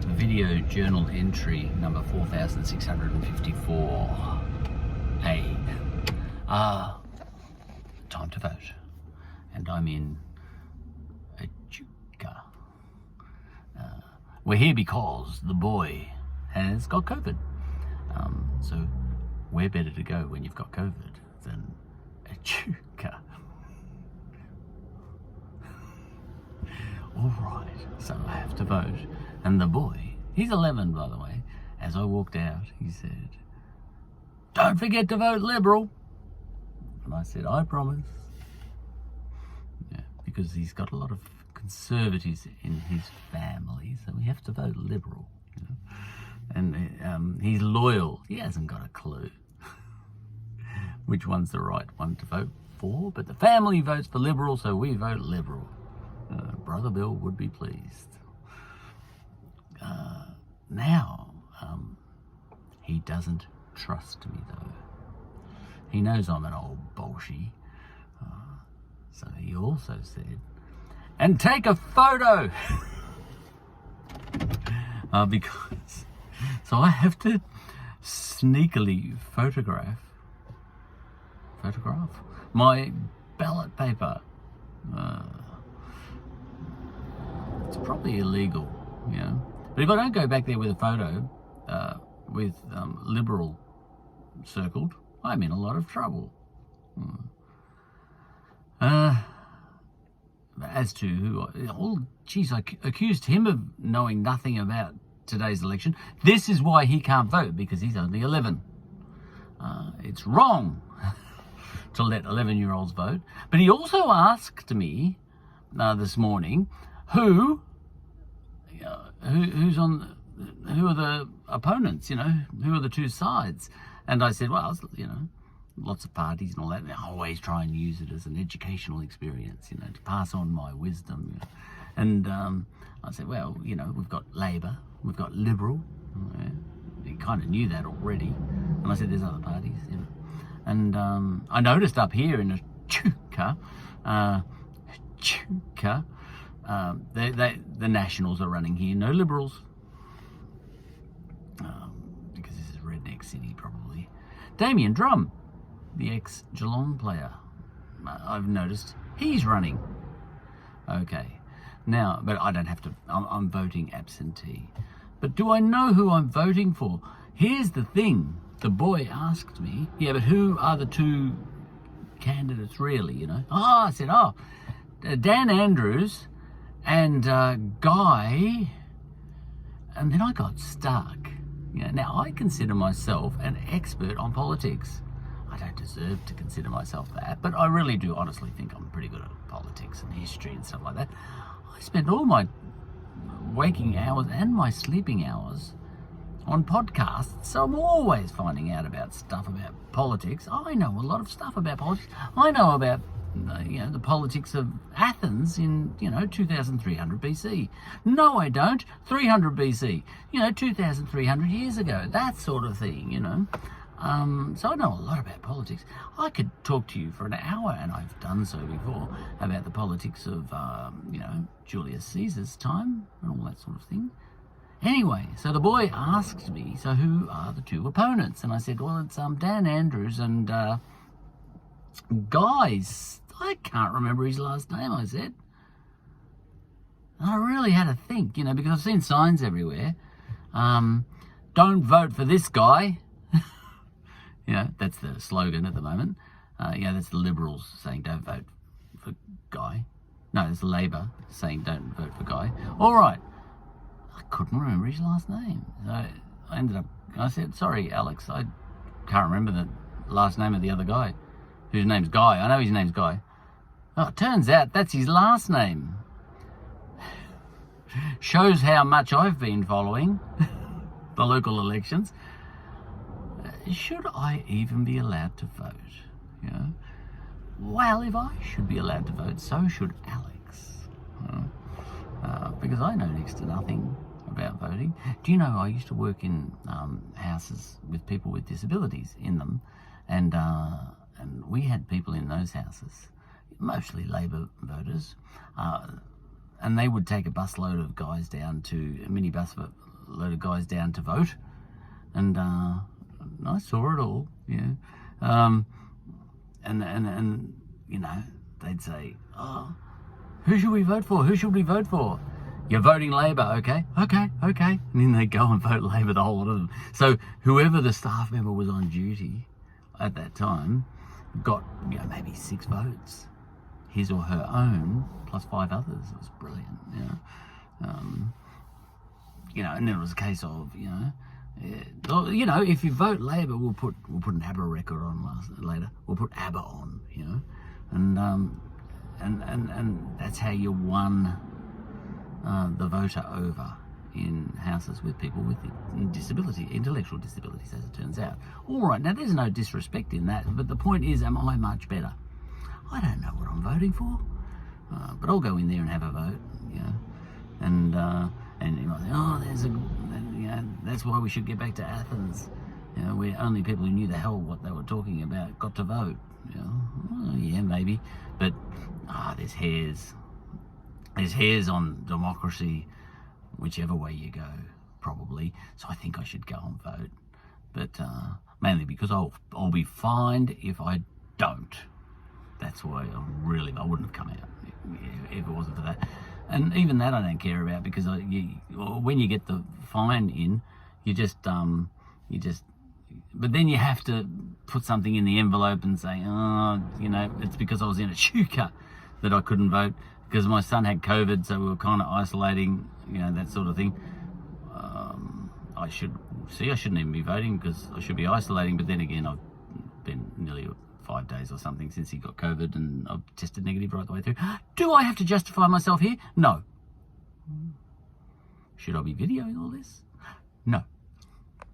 Video journal entry number 4654A. Time to vote. And I'm in Echuca. We're here because the boy has got COVID. So where better to go when you've got COVID than Echuca? All right, so I have to vote. And the boy, he's 11 by the way, as I walked out, he said, "Don't forget to vote Liberal." And I said, "I promise." Yeah, because he's got a lot of conservatives in his family, so we have to vote Liberal. You know? And he's loyal. He hasn't got a clue which one's the right one to vote for, but the family votes for Liberal, so we vote Liberal. Brother Bill would be pleased. Now, he doesn't trust me though. He knows I'm an old bolshie. So he also said, "And take a photo." Because, so I have to sneakily photograph my ballot paper. It's probably illegal, you know. But if I don't go back there with a photo with Liberal circled, I'm in a lot of trouble. As to who, I accused him of knowing nothing about today's election. This is why he can't vote, because he's only 11. It's wrong to let 11-year-olds vote. But he also asked me this morning, who are the opponents, you know, who are the two sides? And I said, well, you know, lots of parties and all that. And I always try and use it as an educational experience, you know, to pass on my wisdom. You know. And I said, well, you know, we've got Labor, we've got Liberal. Yeah. He kind of knew that already. And I said, there's other parties, you know. And I noticed up here in Echuca, the Nationals are running here, no Liberals. Because this is redneck city, probably. Damien Drum, the ex-Geelong player, I've noticed he's running. Okay, now, but I don't have to, I'm voting absentee. But do I know who I'm voting for? Here's the thing, the boy asked me, yeah, but who are the two candidates really, you know? I said, Dan Andrews and Guy, and then I got stuck. You know, now I consider myself an expert on politics. I don't deserve to consider myself that, but I really do honestly think I'm pretty good at politics and history and stuff like that. I spend all my waking hours and my sleeping hours on podcasts, so I'm always finding out about stuff about politics. I know a lot of stuff about politics. I know about the politics of Athens in 2300 BC. No, I don't. 300 BC. 2,300 years ago. That sort of thing. So I know a lot about politics. I could talk to you for an hour, and I've done so before, about the politics of Julius Caesar's time and all that sort of thing. Anyway, so the boy asked me, so who are the two opponents? And I said, well, it's Dan Andrews and Guys. I can't remember his last name, I said. And I really had to think, because I've seen signs everywhere. Don't vote for this guy. That's the slogan at the moment. That's the Liberals saying don't vote for Guy. No, it's Labor saying don't vote for Guy. All right. I couldn't remember his last name. So I said, sorry, Alex, I can't remember the last name of the other guy, whose name's Guy. I know his name's Guy. Oh, it turns out that's his last name. Shows how much I've been following the local elections. Should I even be allowed to vote? Well, if I should be allowed to vote, so should Alex. Because I know next to nothing about voting. Do you know, I used to work in houses with people with disabilities in them, and we had people in those houses, mostly Labor voters, and they would take a busload of guys down to a minibus for load of guys down to vote, and I saw it all. And you know, they'd say, "Oh, who should we vote for? Who should we vote for?" "You're voting Labor, okay? Okay. And then they'd go and vote Labor, the whole lot of them. So whoever the staff member was on duty at that time got, maybe 6 votes, his or her own, plus 5 others. It was brilliant, and then it was a case of, if you vote Labor, we'll put an ABBA record on later. We'll put ABBA on, and that's how you won the voter over in houses with people with disability, intellectual disabilities, as it turns out. All right, now there's no disrespect in that, but the point is, am I much better? I don't know what I'm voting for, but I'll go in there and have a vote, and you might think, that's why we should get back to Athens, where only people who knew the hell what they were talking about got to vote. Well, yeah, maybe, but there's hairs on democracy, whichever way you go, probably. So I think I should go and vote, but mainly because I'll be fined if I don't. That's why I wouldn't have come out if it wasn't for that. And even that I don't care about, because when you get the fine in, but then you have to put something in the envelope and say, it's because I was in Echuca that I couldn't vote, because my son had COVID, so we were kind of isolating, that sort of thing. I shouldn't even be voting, because I should be isolating, but then again, I've been nearly 5 days or something since he got COVID, and I've tested negative right the way through. Do I have to justify myself here? No. Should I be videoing all this? No.